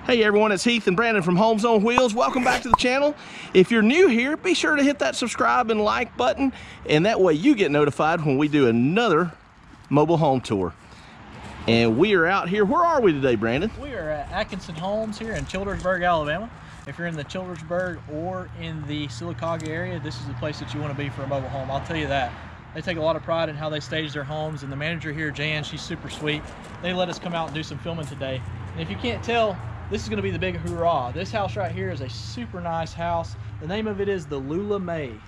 Hey everyone, it's Heath and Brandon from Homes on Wheels. Welcome back to the channel. If you're new here, be sure to hit that subscribe and like button, and that way you get notified when we do another mobile home tour. And we are out here. Where are we today, Brandon? We are at ATKINSON Homes here in Childersburg, Alabama. If you're in the Childersburg or in the Sylacauga area, this is the place that you want to be for a mobile home. I'll tell you that. They take a lot of pride in how they stage their homes, and the manager here, Jan, she's super sweet. They let us come out and do some filming today. And if you can't tell, this is going to be the big hoorah. This house right here is a super nice house. The name of it is the LulaMae.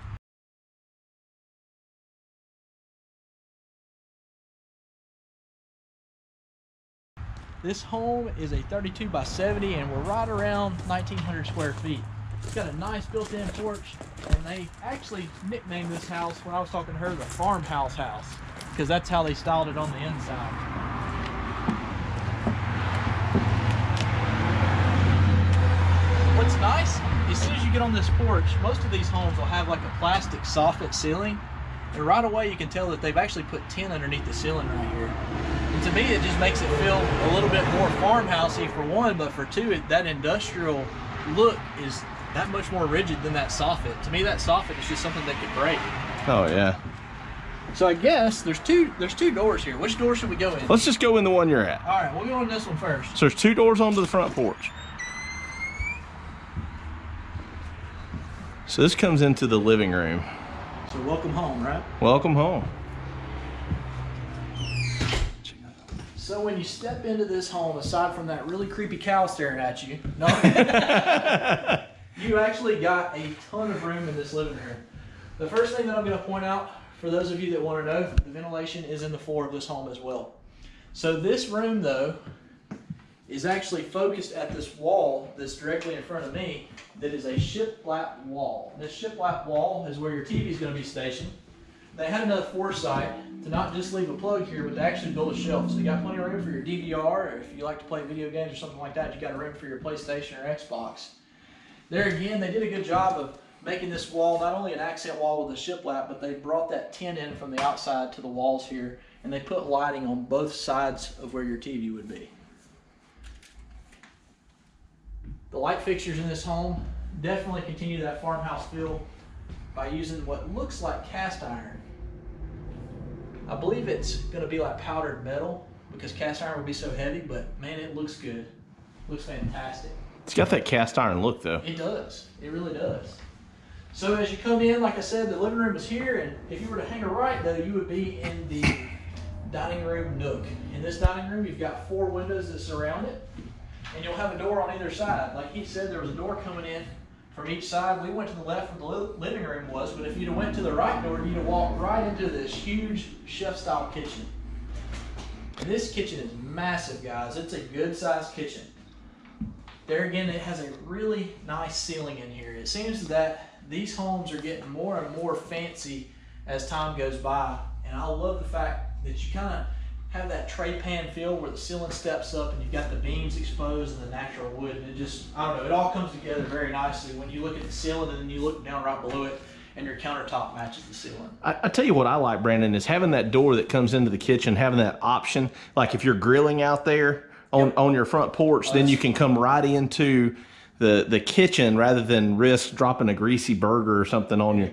This home is a 32 by 70 and we're right around 1,900 square feet. It's got a nice built-in porch, and they actually nicknamed this house, when I was talking to her, the FarmHouse house, because that's how they styled it on the inside. What's nice, as soon as you get on this porch, most of these homes will have like a plastic soffit ceiling, and right away you can tell that they've actually put tin underneath the ceiling right here. And to me, it just makes it feel a little bit more farmhousey for one, but for two, that industrial look is that much more rigid than that soffit. To me, that soffit is just something that could break. Oh yeah. So I guess there's two doors here. Which door should we go in? Let's just go in the one you're at. All right, we'll go in this one first. So there's two doors onto the front porch. So this comes into the living room. So welcome home, right? Welcome home. So when you step into this home, aside from that really creepy cow staring at you, no, you actually got a ton of room in this living room. The first thing that I'm going to point out, for those of you that want to know, the ventilation is in the floor of this home as well. So this room, though, is actually focused at this wall that's directly in front of me that is a shiplap wall. This shiplap wall is where your TV is going to be stationed. They had enough foresight to not just leave a plug here, but to actually build a shelf. So you got plenty of room for your DVR, or if you like to play video games or something like that, you got a room for your PlayStation or Xbox. There again, they did a good job of making this wall not only an accent wall with a shiplap, but they brought that tin in from the outside to the walls here, and they put lighting on both sides of where your TV would be. The light fixtures in this home definitely continue that farmhouse feel by using what looks like cast iron. I believe it's going to be like powdered metal because cast iron would be so heavy, but man, it looks good. It looks fantastic. It's got that cast iron look though. It does. It really does. So as you come in, like I said, the living room is here, and if you were to hang a right though, you would be in the dining room nook. In this dining room, you've got 4 windows that surround it, and you'll have a door on either side. Like he said, there was a door coming in from each side. We went to the left where the living room was, but if you'd have went to the right door, you'd have walked right into this huge chef-style kitchen. And this kitchen is massive, guys. It's a good-sized kitchen. There again, it has a really nice ceiling in here. It seems that these homes are getting more and more fancy as time goes by, and I love the fact that you kind of have that tray pan feel where the ceiling steps up and you've got the beams exposed and the natural wood, and it just, I don't know, it all comes together very nicely when you look at the ceiling and then you look down right below it and your countertop matches the ceiling. I tell you what I like, Brandon, is having that door that comes into the kitchen, having that option. Like if you're grilling out there on your front porch, then you can come right into the kitchen rather than risk dropping a greasy burger or something on your,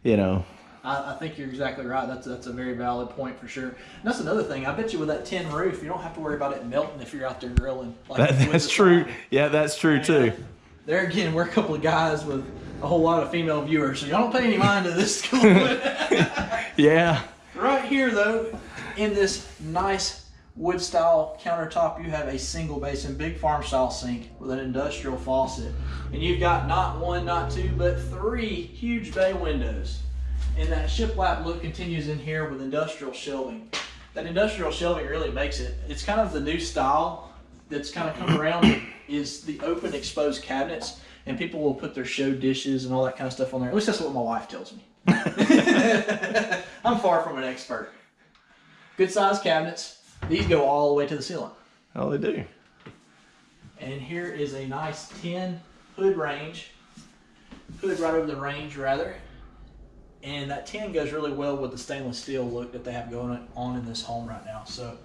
you know. I think you're exactly right. That's a very valid point for sure. And that's another thing. I bet you with that tin roof, you don't have to worry about it melting if you're out there grilling. Like that's true. Yeah, that's true too. There again, we're a couple of guys with a whole lot of female viewers, so y'all don't pay any mind to this school. Yeah. Right here, though, in this nice wood style countertop, you have a single basin, big farm style sink with an industrial faucet. And you've got not 1, not 2, but 3 huge bay windows. And that shiplap look continues in here with industrial shelving. That industrial shelving really makes it, it's kind of the new style that's kind of come around, is the open exposed cabinets, and people will put their show dishes and all that kind of stuff on there. At least that's what my wife tells me. I'm far from an expert. Good sized cabinets. These go all the way to the ceiling. Oh, they do. And here is a nice tin hood range. Hood right over the range, rather. And that tin goes really well with the stainless steel look that they have going on in this home right now. So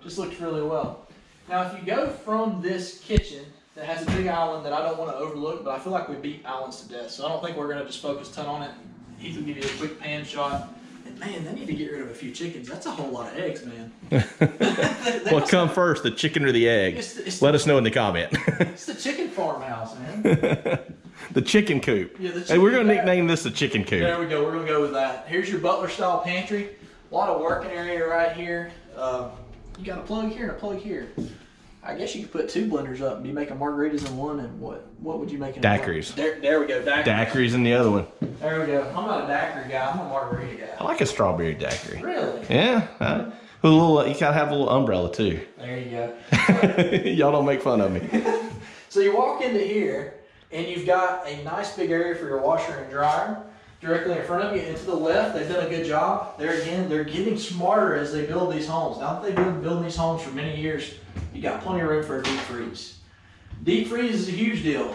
just looks really well. Now, if you go from this kitchen that has a big island that I don't want to overlook, but I feel like we beat islands to death. So I don't think we're going to just focus a ton on it. Heath will give you a quick pan shot. And man, they need to get rid of a few chickens. That's a whole lot of eggs, man. What come first, the chicken or the egg? Let us know in the comment. It's the chicken farmhouse, man. The chicken coop. Yeah, the chicken hey, we're going to nickname this the chicken coop. There we go. We're going to go with that. Here's your butler style pantry. A lot of working area right here. You got a plug here and a plug here. I guess you could put 2 blenders up and be making margaritas in one, and what would you make in daiquiris? There we go. Daiquiris in the other one. There we go. I'm not a daiquiri guy. I'm a margarita guy. I like a strawberry daiquiri. Really? Yeah. A little, you gotta have a little umbrella too. There you go. Y'all don't make fun of me. So you walk into here, and you've got a nice big area for your washer and dryer. Directly in front of you and to the left, they've done a good job. There again, they're getting smarter as they build these homes. Now that they've been building these homes for many years, you got plenty of room for a deep freeze. Deep freeze is a huge deal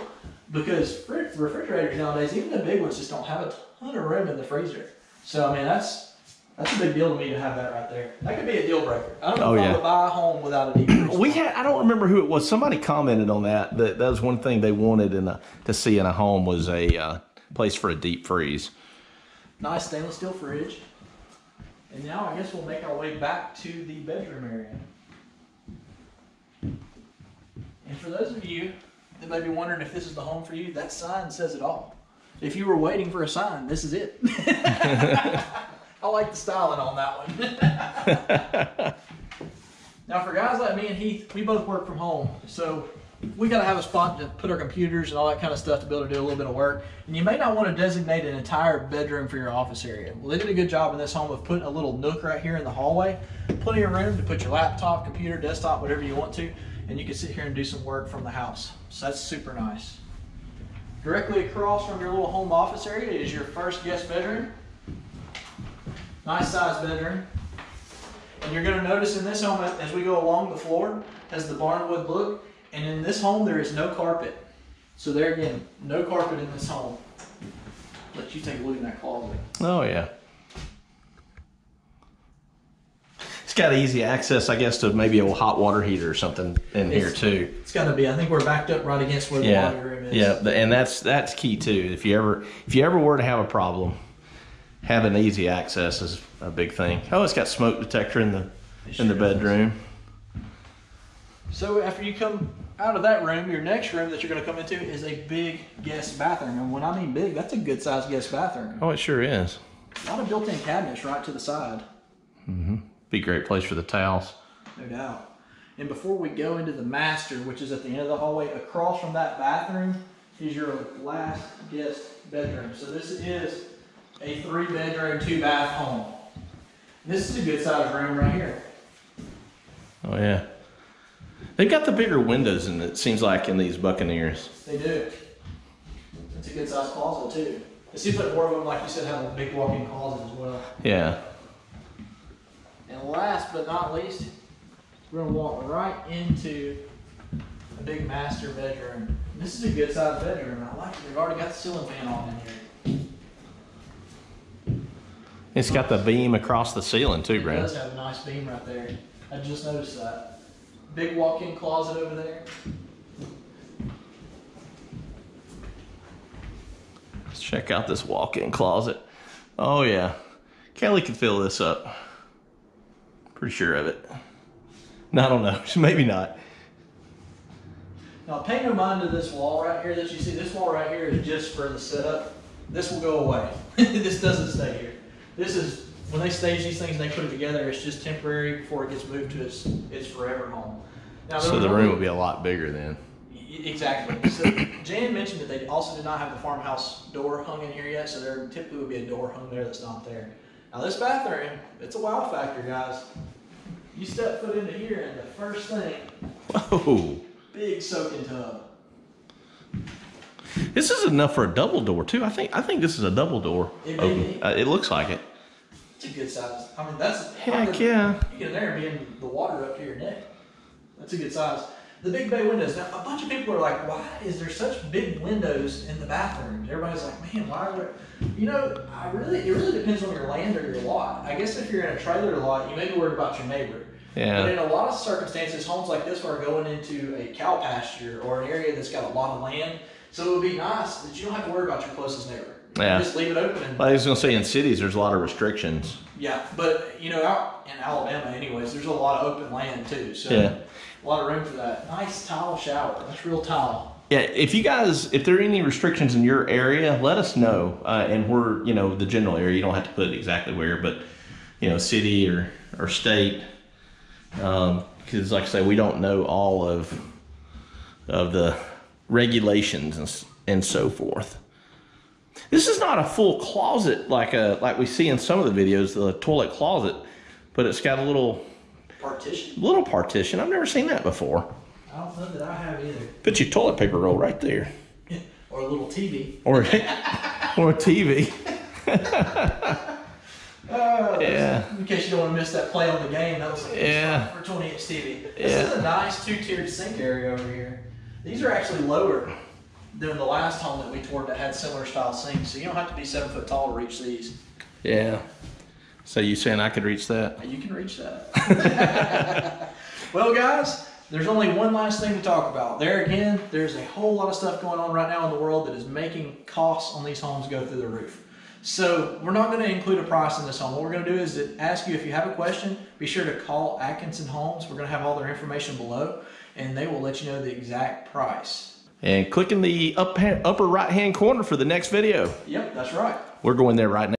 because refrigerators nowadays, even the big ones, just don't have a ton of room in the freezer. So I mean, that's a big deal to me to have that right there. That could be a deal breaker. I don't know if I would buy a home without a deep freeze. I don't remember who it was. Somebody commented on that. That was one thing they wanted to see in a home was a place for a deep freeze. Nice stainless steel fridge. And now I guess we'll make our way back to the bedroom area. And for those of you that may be wondering if this is the home for you, that sign says it all. If you were waiting for a sign, this is it. I like the styling on that one. Now for guys like me and Heath, we both work from home. So we got to have a spot to put our computers and all that kind of stuff to be able to do a little bit of work. And you may not want to designate an entire bedroom for your office area. Well, they did a good job in this home of putting a little nook right here in the hallway. Plenty of room to put your laptop, computer, desktop, whatever you want to. And you can sit here and do some work from the house. So that's super nice. Directly across from your little home office area is your first guest bedroom. Nice sized bedroom. And you're going to notice in this home, as we go along the floor, has the barnwood look. And in this home, there is no carpet. So there again, no carpet in this home. Let you take a look in that closet. Oh yeah. It's got easy access, I guess, to maybe a hot water heater or something in here too. It's got to be. I think we're backed up right against where the laundry room is. Yeah, and that's key too. If you ever were to have a problem, having easy access is a big thing. Oh, it's got smoke detector in the bedroom. So after you come out of that room, your next room that you're going to come into is a big guest bathroom. And when I mean big, that's a good sized guest bathroom. Oh, it sure is. A lot of built-in cabinets right to the side. Mm-hmm. Be a great place for the towels. No doubt. And before we go into the master, which is at the end of the hallway, across from that bathroom is your last guest bedroom. So this is a 3-bedroom, 2-bath home. This is a good sized room right here. Oh yeah. They've got the bigger windows in it seems like in these Buccaneers. They do. It's a good sized closet too. It seems like more of them, like you said, have a big walk-in closet as well. Yeah. And last but not least, we're going to walk right into a big master bedroom. This is a good sized bedroom. I like it. They've already got the ceiling fan on in here. It's got the beam across the ceiling too, Brent. It does have a nice beam right there. I just noticed that. Big walk-in closet over there. Let's check out this walk-in closet. Oh yeah. Kelly can fill this up. Pretty sure of it. No, I don't know. Maybe not. Now pay no mind to this wall right here that you see. This wall right here is just for the setup. This will go away. This doesn't stay here. This is, when they stage these things and they put it together, it's just temporary before it gets moved to its forever home. Now, so the room will be a lot bigger then. Exactly. So Jan mentioned that they also did not have the farmhouse door hung in here yet, so there typically would be a door hung there that's not there. Now this bathroom, it's a wow factor, guys. You step foot into here and the first thing, whoa, big soaking tub. This is enough for a double door too. I think this is a double door. It looks like it. It's a good size. I mean, that's heck yeah. You get in there and be in the water up to your neck. That's a good size. The big bay windows. Now, a bunch of people are like, why is there such big windows in the bathrooms? Everybody's like, man, why are there? You know, it really depends on your land or your lot. I guess if you're in a trailer lot, you may be worried about your neighbor. Yeah. But in a lot of circumstances, homes like this are going into a cow pasture or an area that's got a lot of land. So it would be nice that you don't have to worry about your closest neighbor. Yeah. Just leave it open. And, I was going to say, in cities, there's a lot of restrictions. yeah, but you know, out in Alabama anyways, there's a lot of open land too. So Yeah. a lot of room for that. Nice tile shower. That's real tile. Yeah, if there are any restrictions in your area, let us know. And we're, you know, the general area, you don't have to put exactly where, but, you know, city or state. Because like I say, we don't know all of the regulations and so forth. This is not a full closet like we see in some of the videos, the toilet closet, but it's got a little partition. I've never seen that before. I don't know that I have either. Put your toilet paper roll right there. Or a little TV. Or a TV. Yeah. In case you don't want to miss that play on the game, that was for 20-inch TV. This is a nice 2-tiered sink area over here. These are actually lower than the last home that we toured that had similar style sinks, so you don't have to be 7 foot tall to reach these. Yeah. So you saying I could reach that? You can reach that. Well, guys, there's only one last thing to talk about. There again, there's a whole lot of stuff going on right now in the world that is making costs on these homes go through the roof. So we're not going to include a price in this home. What we're going to do is ask you if you have a question, be sure to call Atkinson Homes. We're going to have all their information below, and they will let you know the exact price. And click in the upper right-hand corner for the next video. Yep, that's right. We're going there right now.